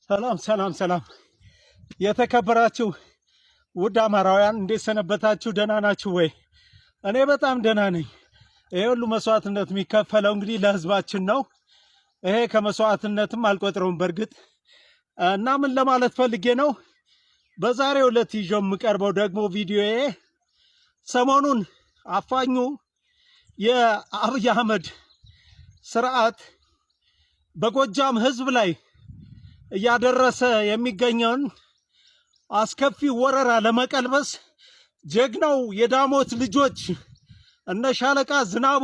ሰላም ሰላም ሰላም የተከበራችሁ ውድ አማራውያን እንዴት ሰነበታችሁ? ደህና ናችሁ ወይ? እኔ በጣም ደህና ነኝ። ይሄ ሁሉ መስዋዕትነት የሚከፈለው እንግዲህ ለህዝባችን ነው። ይሄ ከመስዋዕትነትም አልቆጥረውም በእርግጥ እና ምን ለማለት ፈልጌ ነው፣ በዛሬው ዕለት ይዤው የምቀርበው ደግሞ ቪዲዮዬ ሰሞኑን አፋኙ የአብይ አህመድ ስርዓት በጎጃም ህዝብ ላይ እያደረሰ የሚገኘውን አስከፊ ወረራ ለመቀልበስ ጀግናው የዳሞት ልጆች እነ ሻለቃ ዝናቡ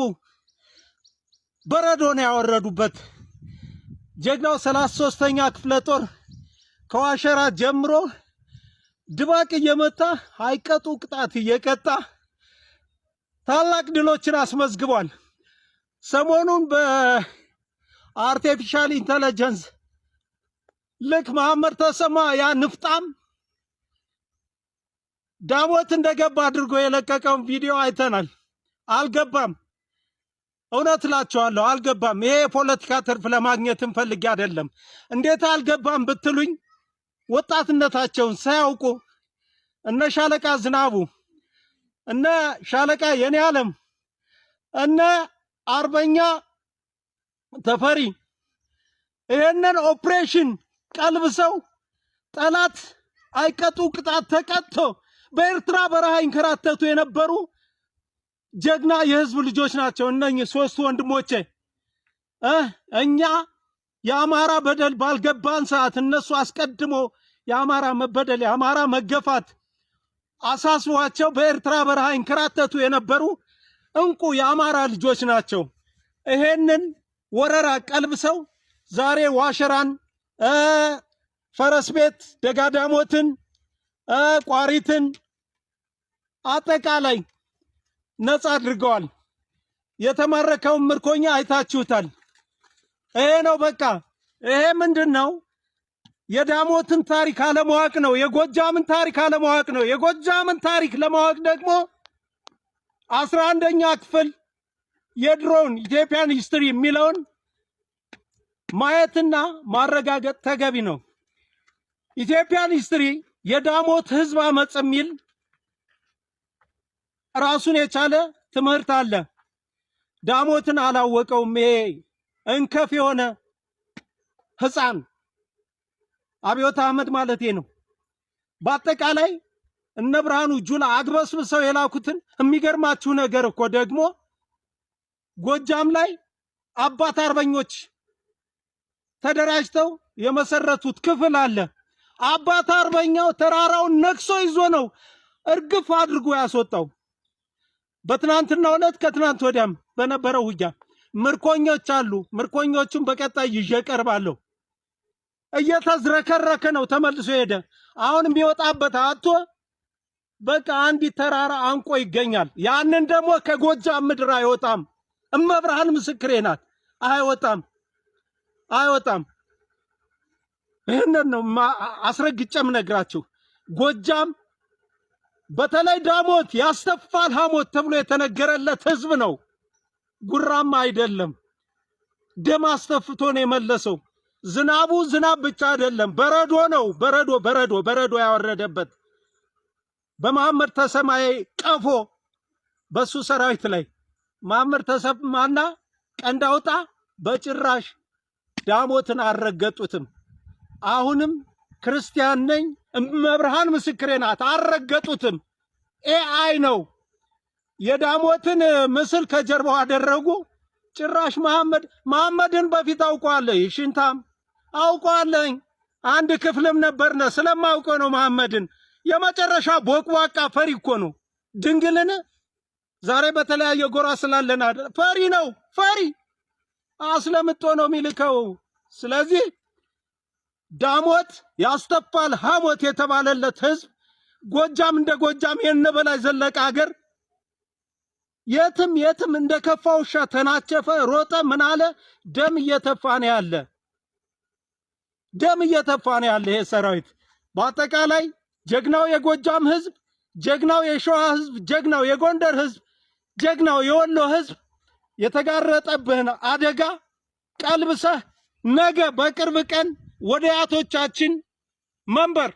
በረዶን ያወረዱበት ጀግናው 33ኛ ክፍለ ጦር ከዋሸራ ጀምሮ ድባቅ እየመታ አይቀጡ ቅጣት እየቀጣ ታላቅ ድሎችን አስመዝግቧል። ሰሞኑን በአርቲፊሻል ኢንተለጀንስ ልክ መሐመድ ተሰማ ያ ንፍጣም ዳሞት እንደገባ አድርጎ የለቀቀውን ቪዲዮ አይተናል። አልገባም፣ እውነት እላችኋለሁ አልገባም። ይሄ የፖለቲካ ትርፍ ለማግኘት ፈልጌ አይደለም። እንዴት አልገባም ብትሉኝ ወጣትነታቸውን ሳያውቁ እነ ሻለቃ ዝናቡ እነ ሻለቃ የኔ ዓለም እነ አርበኛ ተፈሪ ይሄንን ኦፕሬሽን ቀልብሰው ጠላት አይቀጡ ቅጣት ተቀጥቶ በኤርትራ በረሃ ይንከራተቱ የነበሩ ጀግና የህዝብ ልጆች ናቸው። እነኚህ ሶስቱ ወንድሞቼ እኛ የአማራ በደል ባልገባን ሰዓት እነሱ አስቀድሞ የአማራ መበደል የአማራ መገፋት አሳስቧቸው በኤርትራ በረሃ ይንከራተቱ የነበሩ እንቁ የአማራ ልጆች ናቸው። ይሄንን ወረራ ቀልብሰው ዛሬ ዋሸራን፣ ፈረስ ቤት፣ ደጋዳሞትን፣ ቋሪትን አጠቃላይ ነፃ አድርገዋል። የተማረከውን ምርኮኛ አይታችሁታል። ይሄ ነው በቃ። ይሄ ምንድነው? የዳሞትን ታሪክ አለማወቅ ነው። የጎጃምን ታሪክ አለማወቅ ነው። የጎጃምን ታሪክ ለማወቅ ደግሞ 11ኛ ክፍል የድሮውን ኢትዮጵያን ሂስትሪ የሚለውን ማየትና ማረጋገጥ ተገቢ ነው። ኢትዮጵያን ሂስትሪ የዳሞት ህዝብ አመጽ የሚል ራሱን የቻለ ትምህርት አለ። ዳሞትን አላወቀውም። ይሄ እንከፍ የሆነ ህፃን አብዮት አህመድ ማለቴ ነው። በአጠቃላይ እነ ብርሃኑ ጁላ አግበስብሰው የላኩትን የሚገርማችሁ ነገር እኮ ደግሞ ጎጃም ላይ አባት አርበኞች ተደራጅተው የመሰረቱት ክፍል አለ። አባት አርበኛው ተራራውን ነክሶ ይዞ ነው እርግፍ አድርጎ ያስወጣው። በትናንትናው ዕለት ከትናንት ወዲያም በነበረው ውጊያ ምርኮኞች አሉ። ምርኮኞቹን በቀጣይ ይዤ ቀርባለሁ። እየተዝረከረከ ነው ተመልሶ ሄደ። አሁን የሚወጣበት አጥቶ በቃ አንዲት ተራራ አንቆ ይገኛል። ያንን ደግሞ ከጎጃም ምድር አይወጣም። እመብርሃን ምስክሬ ናት። አይወጣም አይወጣም። ይህንን ነው አስረግጬም ነግራችሁ። ጎጃም በተለይ ዳሞት ያስተፋል ሐሞት ተብሎ የተነገረለት ህዝብ ነው። ጉራማ አይደለም። ደም አስተፍቶ ነው የመለሰው። ዝናቡ ዝናብ ብቻ አይደለም፣ በረዶ ነው። በረዶ ያወረደበት በመሐመድ ተሰማዬ ቀፎ በሱ ሰራዊት ላይ መሐመድ ተሰማና ቀንዳውጣ በጭራሽ ዳሞትን አልረገጡትም። አሁንም ክርስቲያን ነኝ እመብርሃን ምስክሬ ናት፣ አልረገጡትም። ኤአይ ነው የዳሞትን ምስል ከጀርባው አደረጉ። ጭራሽ መሐመድን በፊት አውቀዋለሁ። ሽንታም አውቀዋለኝ። አንድ ክፍልም ነበርነ ስለማውቀው ነው። መሐመድን የመጨረሻ ቦቅቧቃ ፈሪ እኮ ነው። ድንግልን ዛሬ በተለያየ ጎራ ስላለና ፈሪ ነው። ፈሪ አስለምጦ ነው የሚልከው። ስለዚህ ዳሞት ያስተፋል ሐሞት የተባለለት ህዝብ ጎጃም እንደ ጎጃም የነበላይ ዘለቀ ሀገር የትም እንደ ከፋ ውሻ ተናቸፈ፣ ሮጠ፣ ምን አለ? ደም እየተፋ ነው ያለ። ደም እየተፋ ነው ያለ ይሄ ሰራዊት። በአጠቃላይ ጀግናው የጎጃም ህዝብ፣ ጀግናው የሸዋ ህዝብ፣ ጀግናው የጎንደር ህዝብ፣ ጀግናው የወሎ ህዝብ የተጋረጠብህን አደጋ ቀልብሰህ ነገ በቅርብ ቀን ወደ አያቶቻችን መንበር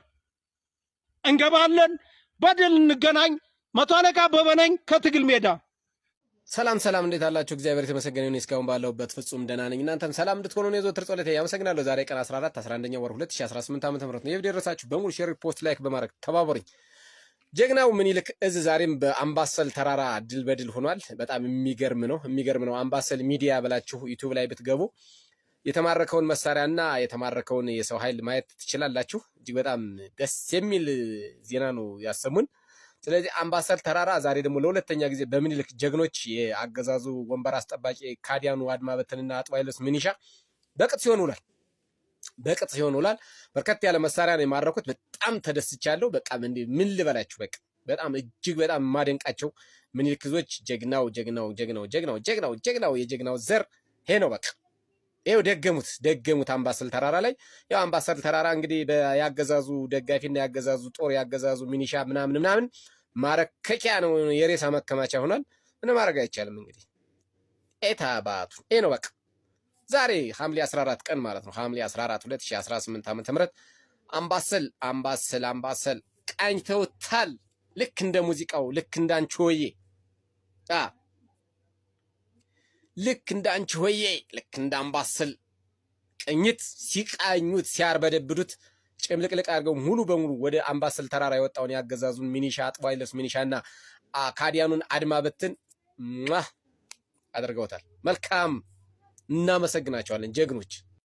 እንገባለን። በድል እንገናኝ። መቶ አለቃ አበበ ነኝ ከትግል ሜዳ። ሰላም ሰላም፣ እንዴት አላችሁ? እግዚአብሔር የተመሰገነ ይሁን። እስካሁን ባለሁበት ፍጹም ደህና ነኝ። እናንተም ሰላም እንድትሆኑ ነው የዘወትር ጸሎቴ። ያመሰግናለሁ። ዛሬ ቀን 14 11ኛ ወር 2018 ዓ.ም ነው። የቪዲዮ ደረሳችሁ በሙሉ ሼር፣ ፖስት፣ ላይክ በማድረግ ተባበሩኝ። ጀግናው ምኒልክ እዝ ዛሬም በአምባሰል ተራራ ድል በድል ሆኗል። በጣም የሚገርም ነው። አምባሰል ሚዲያ ብላችሁ ዩቲዩብ ላይ ብትገቡ የተማረከውን መሳሪያና የተማረከውን የሰው ኃይል ማየት ትችላላችሁ። እጅግ በጣም ደስ የሚል ዜና ነው ያሰሙን። ስለዚህ አምባሰል ተራራ ዛሬ ደግሞ ለሁለተኛ ጊዜ በምኒልክ ጀግኖች የአገዛዙ ወንበር አስጠባቂ ካዲያኑ አድማ በትንና አጥባይለስ ሚኒሻ በቅጥ ሲሆን ውሏል። በርከት ያለ መሳሪያ ነው የማረኩት። በጣም ተደስቻለሁ። በቃ ምን ልበላችሁ፣ በቃ በጣም እጅግ በጣም የማደንቃቸው ምኒልክ እዞች ጀግናው የጀግናው ዘር ይሄ ነው። በቃ ይሄው ደገሙት አምባሰል ተራራ ላይ። ያው አምባሰል ተራራ እንግዲህ ያገዛዙ ደጋፊና ያገዛዙ ጦር ያገዛዙ ሚኒሻ ምናምን ማረከኪያ ነው፣ የሬሳ መከማቻ ሆኗል። ምንም ማድረግ አይቻልም። እንግዲህ ኤታባቱ ይሄ ነው በቃ። ዛሬ ሐምሌ 14 ቀን ማለት ነው፣ ሐምሌ 14 2018 ዓ.ም አምባሰል ቃኝተውታል። ልክ እንደ ሙዚቃው፣ ልክ እንደ አንቺ ሆዬ ልክ እንደ አንቺ ሆዬ ልክ እንደ አምባሰል ቅኝት ሲቃኙት ሲያርበደብዱት ጭምልቅልቅ አድርገው ሙሉ በሙሉ ወደ አምባሰል ተራራ የወጣውን ያገዛዙን ሚኒሻ አጥባይለስ ሚኒሻና ካዲያኑን አድማ በትን አድርገውታል። መልካም እናመሰግናቸዋለን ጀግኖች።